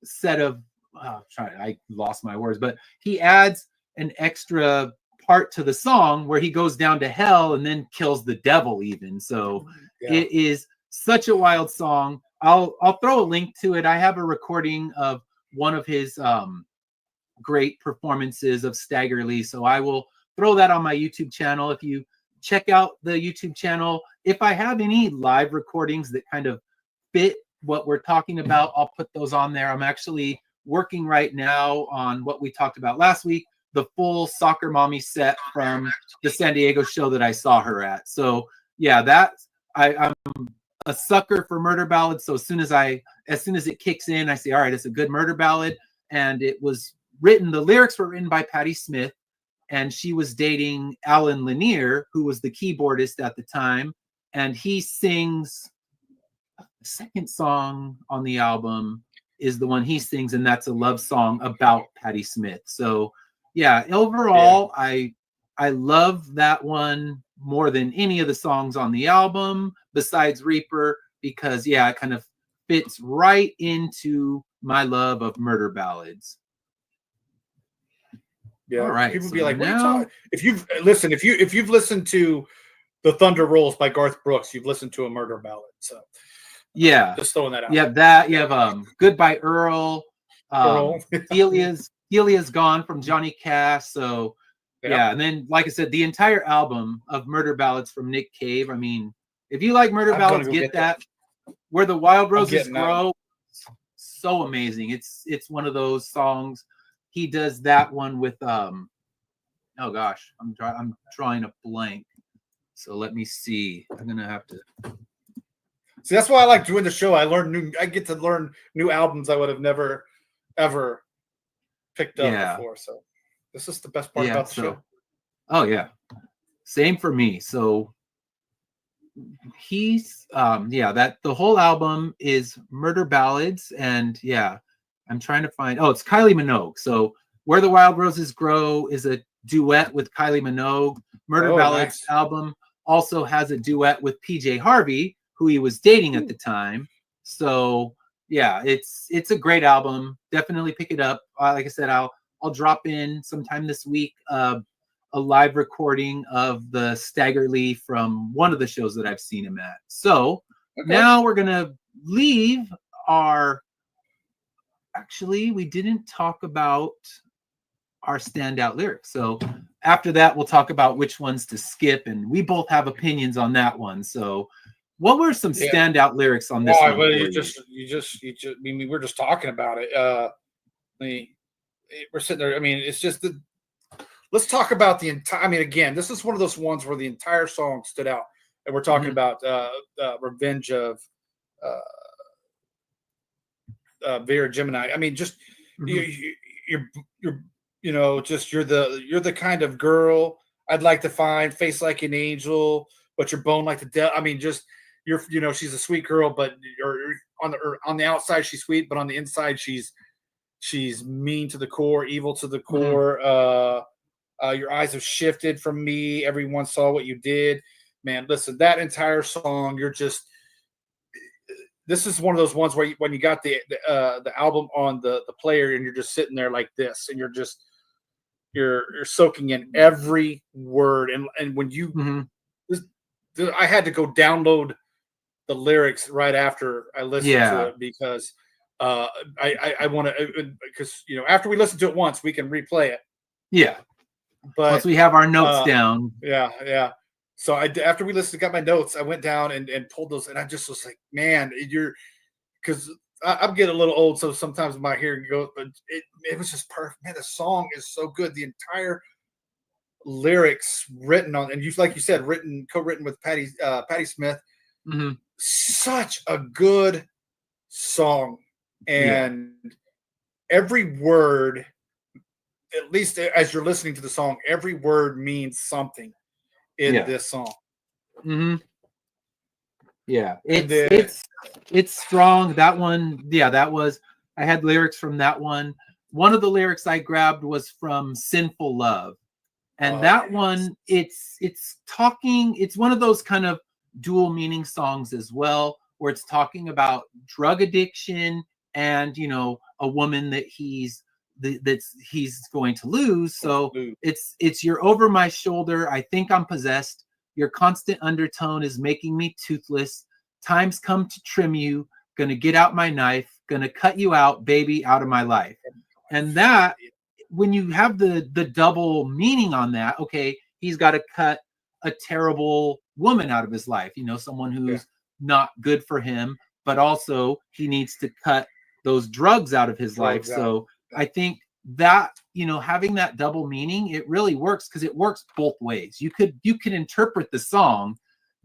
[SPEAKER 2] set of I lost my words, but he adds an extra part to the song where he goes down to hell and then kills the devil even. So it is such a wild song. I'll throw a link to it. I have a recording of one of his great performances of Stagger Lee, so I will throw that on my YouTube channel. If you check out the YouTube channel, if I have any live recordings that kind of fit what we're talking about, I'll put those on there. I'm actually working right now on what we talked about last week, the full Soccer Mommy set from the San Diego show that I saw her at. So I'm a sucker for murder ballads. So as soon as it kicks in, I say, all right, it's a good murder ballad. And it was written, the lyrics were written by Patti Smith, and she was dating Alan Lanier, who was the keyboardist at the time. And he sings, the second song on the album is the one he sings, and that's a love song about Patti Smith. So overall, I love that one more than any of the songs on the album besides Reaper, because it kind of fits right into my love of murder ballads.
[SPEAKER 3] All right. People be like, what are you talking? If you've listened to The Thunder Rolls by Garth Brooks, you've listened to a murder ballad. So just throwing that out.
[SPEAKER 2] You have Goodbye Earl. Delia's Gone from Johnny Cash. So and then like I said, the entire album of murder ballads from Nick Cave. I mean, if you like murder ballads, get that. Where the Wild Roses Grow. So amazing. It's one of those songs. He does that one with I'm drawing a blank. So let me see. I'm gonna have to
[SPEAKER 3] see. That's why I like doing the show. I get to learn new albums I would have never ever picked up before. So this is the best part about the show.
[SPEAKER 2] Oh yeah. Same for me. So he's that the whole album is murder ballads, and I'm trying to find it's Kylie Minogue. So Where the Wild Roses Grow is a duet with Kylie Minogue. Murder Ballads album also has a duet with PJ Harvey, who he was dating at the time. So it's a great album. Definitely pick it up. Like I said, I'll drop in sometime this week a
[SPEAKER 1] a live recording of the Stagger Lee from one of the shows that I've seen him at. So now we're gonna leave our. Actually, we didn't talk about our standout lyrics. So after that, we'll talk about which ones to skip, and we both have opinions on that one. So, what were some standout lyrics on this one?
[SPEAKER 3] Well, you just. I mean, we're just talking about it. We're sitting there. I mean, it's just the. Let's talk about the entire. I mean, again, this is one of those ones where the entire song stood out, and we're talking about "Revenge of Vera Gemini." I mean, just you're you're the kind of girl I'd like to find, face like an angel, but you're bone like the devil. I mean, just she's a sweet girl, but you're on the outside she's sweet, but on the inside she's mean to the core, evil to the core. Your eyes have shifted from me. Everyone saw what you did. Man, listen, that entire song, this is one of those ones where when you got the album on the player and you're just sitting there like this, and you're soaking in every word. And when you, I had to go download the lyrics right after I listened to it, because I want to, because after we listen to it once, we can replay it.
[SPEAKER 1] Yeah.
[SPEAKER 2] But once we have our notes down.
[SPEAKER 3] Yeah. So after we listened, got my notes, I went down and pulled those, and I just was like, man, because I'm getting a little old, so sometimes my hearing goes, but it was just perfect. Man, the song is so good. The entire lyrics written on, and like you said, co-written with Patti Smith. Such a good song, and every word, at least as you're listening to the song, every word means something in this song.
[SPEAKER 1] Yeah, it's strong. That one, I had lyrics from that one. One of the lyrics I grabbed was from Sinful Love. And that one, it's talking, it's one of those kind of dual meaning songs as well, where it's talking about drug addiction and, a woman that he's going to lose. So it's you're over my shoulder. I think I'm possessed. Your constant undertone is making me toothless. Time's come to trim you. Gonna get out my knife. Gonna cut you out, baby, out of my life. And that, when you have the double meaning on that, okay, he's got to cut a terrible woman out of his life, someone who's not good for him, but also he needs to cut those drugs out of his life. So I think that, having that double meaning, it really works, because it works both ways. You could interpret the song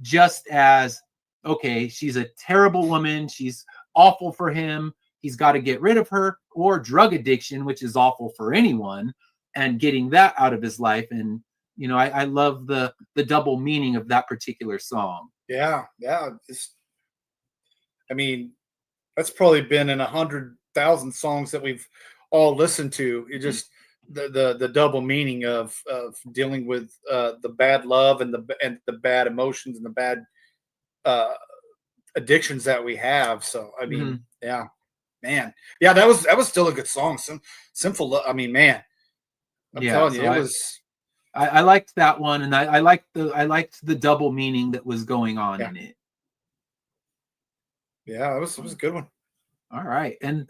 [SPEAKER 1] just as, okay, she's a terrible woman, she's awful for him, he's got to get rid of her, or drug addiction, which is awful for anyone, and getting that out of his life. And I love the double meaning of that particular song.
[SPEAKER 3] Yeah. I mean, that's probably been in 100,000 songs that we've all listened to. It just the double meaning of dealing with the bad love and the bad emotions and the bad addictions that we have. So I mean, man, that was still a good song. Sinful Love. I mean, man, I'm telling you, it was.
[SPEAKER 1] I liked that one, and I liked the double meaning that was going on in it.
[SPEAKER 3] Yeah, it was a good one.
[SPEAKER 1] All right, and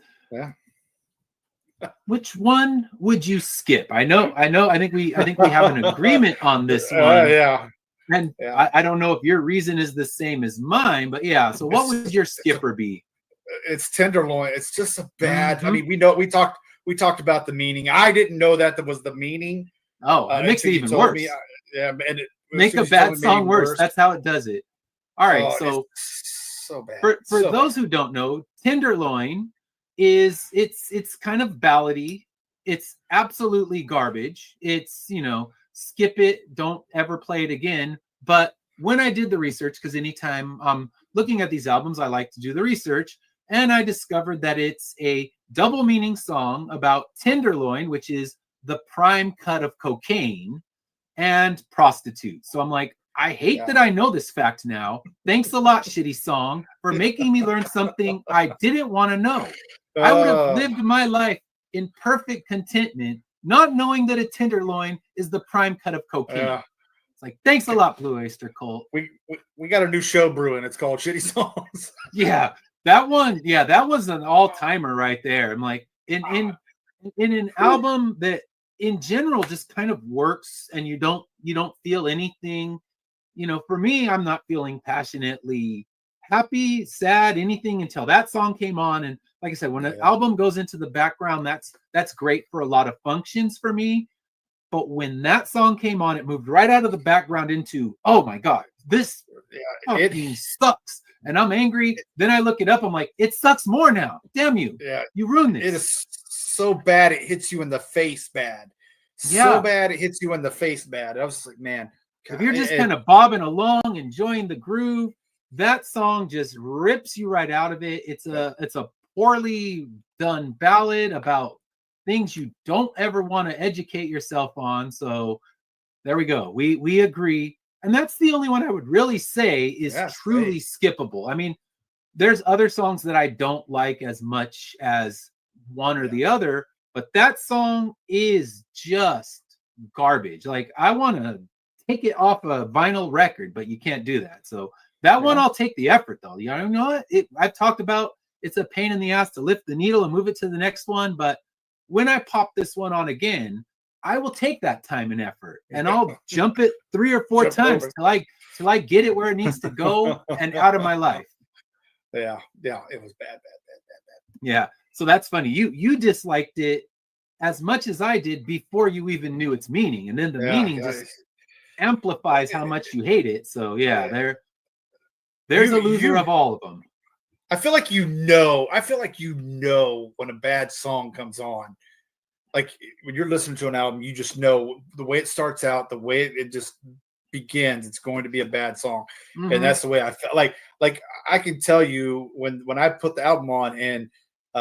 [SPEAKER 1] which one would you skip? I think we have an agreement on this one. And I don't know if your reason is the same as mine, but so what would your skipper be?
[SPEAKER 3] It's Tenderloin. It's just a bad. I mean, we talked about the meaning. I didn't know that was the meaning.
[SPEAKER 1] Oh, it makes it even worse.
[SPEAKER 3] And
[SPEAKER 1] make a bad song worse. That's how it does it. All right, so
[SPEAKER 3] bad.
[SPEAKER 1] For those who don't know, Tenderloin is it's kind of ballady. It's absolutely garbage. It's skip it, don't ever play it again. But when I did the research, because anytime I'm looking at these albums, I like to do the research, and I discovered that it's a double meaning song about tenderloin, which is the prime cut of cocaine, and prostitutes. So I'm like, I hate that I know this fact now. Thanks a lot, shitty song, for making me learn something I didn't want to know. I would have lived my life in perfect contentment
[SPEAKER 2] not knowing that a tenderloin is the prime cut of cocaine. It's like, thanks a lot, Blue Oyster Cult.
[SPEAKER 3] We got a new show brewing. It's called Shitty Songs.
[SPEAKER 2] Yeah, that one. Yeah, that was an all-timer right there. I'm like, in an album that in general just kind of works, and you don't feel anything. For me, I'm not feeling passionately happy, sad, anything until that song came on. And like I said, when an album goes into the background, that's great for a lot of functions for me. But when that song came on, it moved right out of the background into, oh my God, this fucking sucks. And I'm angry. Then I look it up. I'm like, it sucks more now. Damn you.
[SPEAKER 3] Yeah.
[SPEAKER 2] You ruined this.
[SPEAKER 3] It is so bad. It hits you in the face bad. So bad. It hits you in the face bad. I was just like, man. God,
[SPEAKER 2] if you're just kind of bobbing along, enjoying the groove, that song just rips you right out of it. It's a poorly done ballad about things you don't ever want to educate yourself on. So there we go. We agree. And that's the only one I would really say is truly skippable. I mean, there's other songs that I don't like as much as one or the other, but that song is just garbage. Like, I want to take it off a vinyl record, but you can't do that. So that one, I'll take the effort though. You know what? I've talked about it's a pain in the ass to lift the needle and move it to the next one, but when I pop this one on again, I will take that time and effort, and I'll jump it 3 or 4 times till I get it where it needs to go and out of my life.
[SPEAKER 3] Yeah, it was bad.
[SPEAKER 2] Yeah, so that's funny. You disliked it as much as I did before you even knew its meaning, and then the meaning just amplifies how much you hate it. So there's a loser of all of them.
[SPEAKER 3] I feel like you know when a bad song comes on. Like when you're listening to an album, you just know the way it starts out, the way it just begins, it's going to be a bad song. Mm-hmm. And that's the way I felt. Like I can tell you when I put the album on and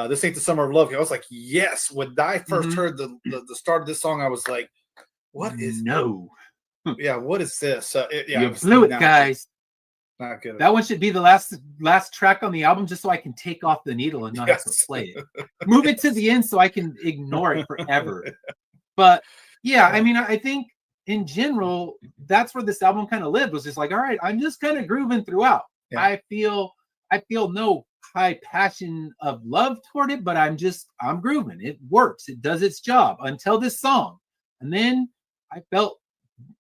[SPEAKER 3] This Ain't the Summer of Love, I was like, yes. When I first heard the start of this song, I was like, what is what is this?
[SPEAKER 2] You blew it, guys.
[SPEAKER 3] Not good.
[SPEAKER 2] That one should be the last track on the album, just so I can take off the needle and not have to play it. Move it to the end so I can ignore it forever. But yeah, I mean, I think in general, that's where this album kind of lived, was just like, all right, I'm just kind of grooving throughout. Yeah. I feel no high passion of love toward it, but I'm grooving. It works. It does its job until this song. And then I felt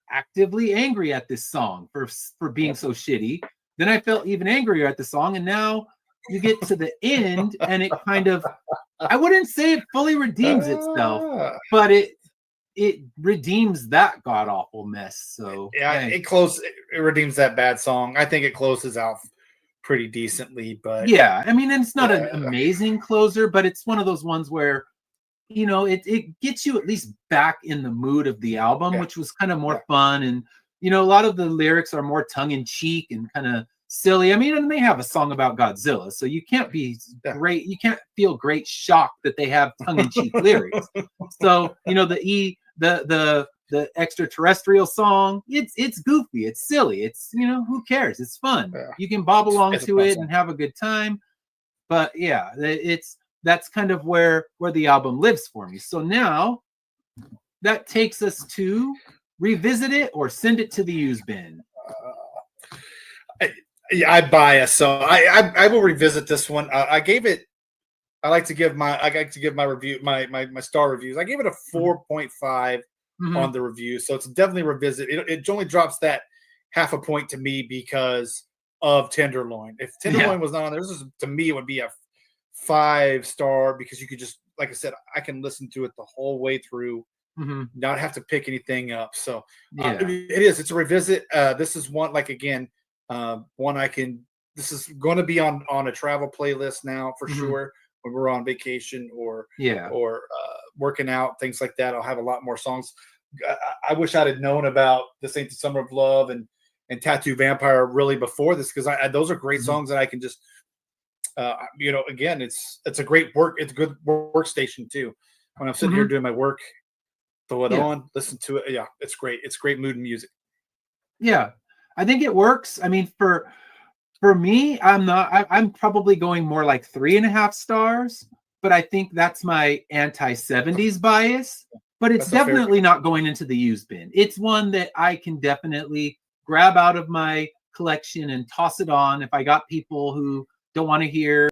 [SPEAKER 2] actively angry at this song for being so shitty. Then I felt even angrier at the song, and now you get to the end and it kind of, I wouldn't say it fully redeems itself, but it redeems that god awful mess. So
[SPEAKER 3] it redeems that bad song. I think it closes out pretty decently, but
[SPEAKER 2] yeah, I mean, and it's not an amazing closer, but it's one of those ones where it gets you at least back in the mood of the album, which was kind of more fun. And, a lot of the lyrics are more tongue in cheek and kind of silly. I mean, and they have a song about Godzilla, so you can't be great. You can't feel great shock that they have tongue in cheek lyrics. So, the extraterrestrial song, it's goofy. It's silly. It's, who cares? It's fun. Yeah. You can bob along to it and have a good time. But yeah, that's kind of where the album lives for me. So now that takes us to revisit it or send it to the use bin.
[SPEAKER 3] I bias, so I will revisit this one. I like to give my review, my star reviews. I gave it a 4.5 on the review, so it's definitely a revisit. It only drops that half a point to me because of Tenderloin. If Tenderloin was not on there, to me it would be a 5-star, because you could just, like I said, I can listen to it the whole way through, not have to pick anything up. So it's a revisit. This is one, like, again, one this is going to be on a travel playlist now for sure, when we're on vacation or working out, things like that. I'll have a lot more songs. I wish I'd have known about This Ain't the Summer of Love and Tattoo Vampire really before this, because those are great songs that I can just again, it's a great it's a good workstation too. When I'm sitting here doing my work, throw it on, listen to it. Yeah, it's great. It's great mood music.
[SPEAKER 2] Yeah, I think it works. I mean, for me, I'm probably going more like 3.5 stars, but I think that's my anti-70s bias.
[SPEAKER 1] but it's
[SPEAKER 3] That's a fair-
[SPEAKER 1] definitely not going into the used bin. It's one that I can definitely grab out of my collection and toss it on if I got people who don't want to hear,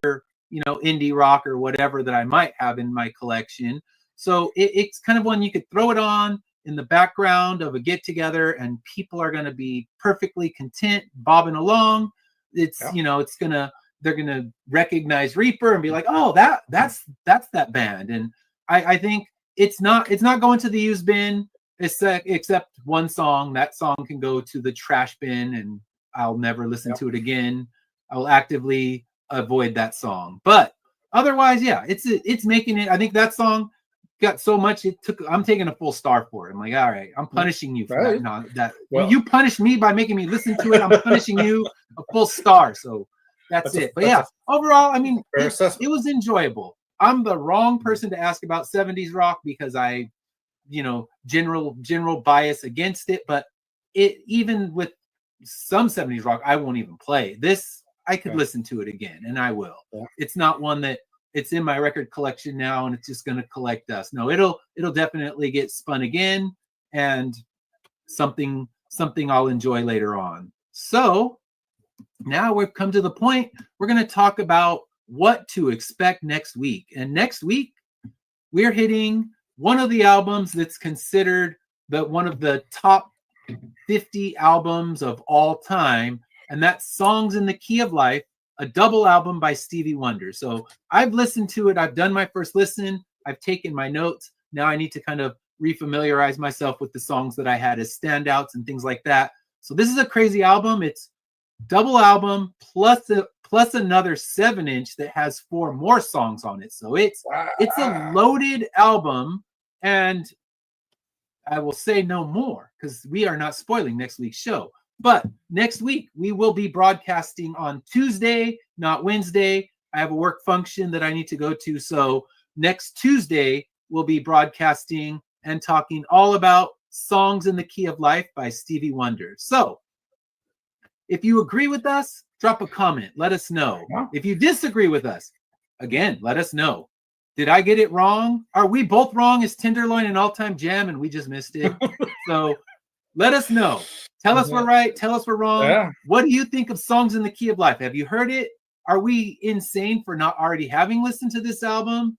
[SPEAKER 1] indie rock or whatever that I might have in my collection. So it's kind of one you could throw it on in the background of a get together and people are going to be perfectly content bobbing along. It's, they're going to recognize Reaper and be like, oh, that's that band. And I think it's not going to the used bin except one song. That song can go to the trash bin and I'll never listen to it again. I will actively avoid that song. But otherwise, yeah, it's making it. I think that song got so much I'm taking a full star for it. I'm like, all right, I'm punishing you for that. No, well, you punished me by making me listen to it. I'm punishing you a full star. So that's it. But yeah, overall, I mean, it was enjoyable. I'm the wrong person to ask about 70s rock because I, general bias against it. But even with some 70s rock, I won't even play. This, I could listen to it again, and I will. Yeah. It's not one that it's in my record collection now, and it's just going to collect dust. No, it'll definitely get spun again, and something I'll enjoy later on. So now we've come to the point we're going to talk about what to expect next week. And next week, we're hitting one of the albums that's considered one of the top 50 albums of all time, and that's Songs in the Key of Life, a double album by Stevie Wonder. So I've listened to it. I've done my first listen. I've taken my notes. Now I need to kind of refamiliarize myself with the songs that I had as standouts and things like that. So this is a crazy album. It's double album plus another 7-inch that has 4 more songs on it. So it's a loaded album, and I will say no more because we are not spoiling next week's show. But next week, we will be broadcasting on Tuesday, not Wednesday. I have a work function that I need to go to. So next Tuesday, we'll be broadcasting and talking all about Songs in the Key of Life by Stevie Wonder. So if you agree with us, drop a comment. Let us know. Yeah. If you disagree with us, again, let us know. Did I get it wrong? Are we both wrong? Is Tenderloin an all-time jam and we just missed it? So let us know. Tell us we're right. Tell us we're wrong. Yeah. What do you think of Songs in the Key of Life? Have you heard it? Are we insane for not already having listened to this album?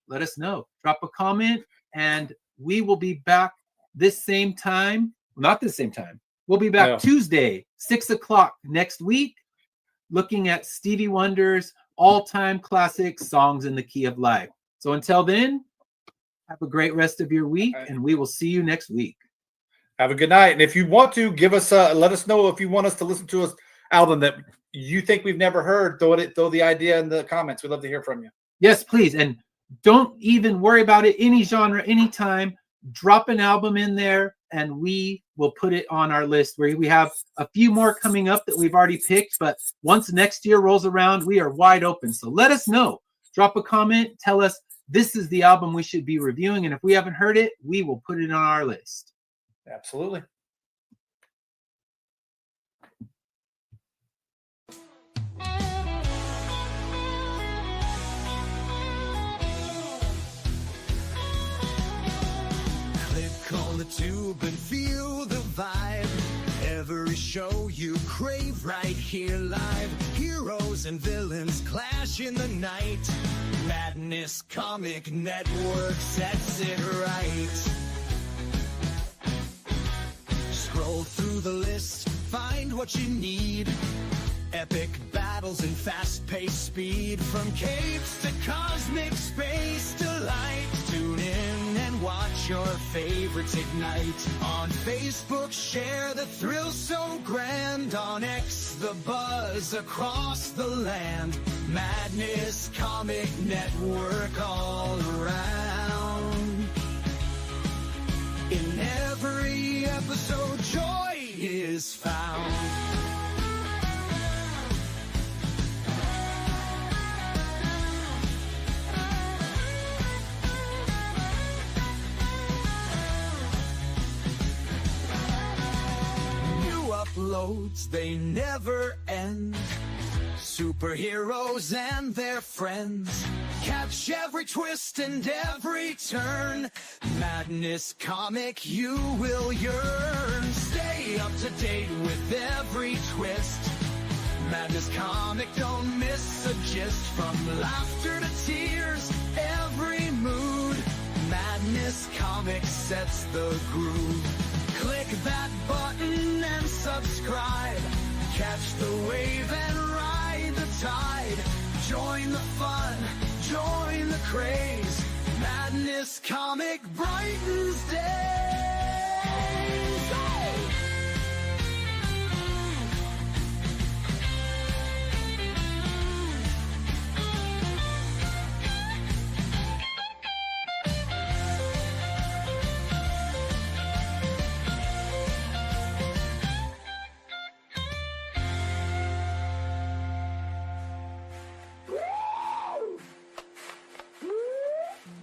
[SPEAKER 1] Let us know. Drop a comment, and we will be back this same time. Not this same time. We'll be back Tuesday, 6 o'clock next week, looking at Stevie Wonder's all-time classic Songs in the Key of Life. So until then, have a great rest of your week, and we will see you next week.
[SPEAKER 3] Have a good night. And if you want to give us, let us know if you want us to listen to an album that you think we've never heard. Throw the idea in the comments. We'd love to hear from you.
[SPEAKER 1] Yes, please. And don't even worry about it. Any genre, anytime. Drop an album in there, and we will put it on our list. Where we have a few more coming up that we've already picked. But once next year rolls around, we are wide open. So let us know. Drop a comment. Tell us this is the album we should be reviewing. And if we haven't heard it, we will put it on our list.
[SPEAKER 3] Absolutely.
[SPEAKER 4] Click on the tube and feel the vibe. Every show you crave right here live. Heroes and villains clash in the night. Madness Comic Network sets it right. Scroll through the list, find what you need. Epic battles and fast-paced speed. From capes to cosmic space delight. Tune in and watch your favorites ignite. On Facebook, share the thrill so grand. On X, the buzz across the land. Madness Comic Network all around. In every episode, joy is found. New uploads, they never end. Super superheroes and their friends. Catch every twist and every turn. Madness Comic, you will yearn. Stay up to date with every twist. Madness Comic, don't miss a gist. From laughter to tears, every mood. Madness Comic sets the groove. Click that button and subscribe. Catch the wave and ride the tide. Join the fun, join the craze. Madness Comic brightens days. Hey!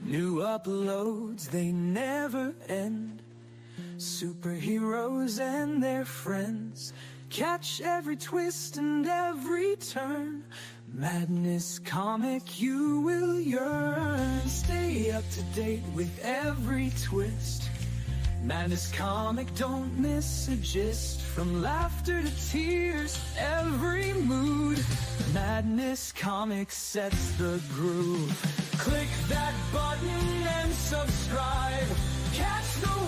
[SPEAKER 4] New uploads, they never end. Superheroes and their friends. Catch every twist and every turn. Madness Comic, you will yearn. Stay up to date with every twist. Madness Comic, don't miss a gist. From laughter to tears, every mood. Madness Comic sets the groove. Click that button and subscribe. Catch the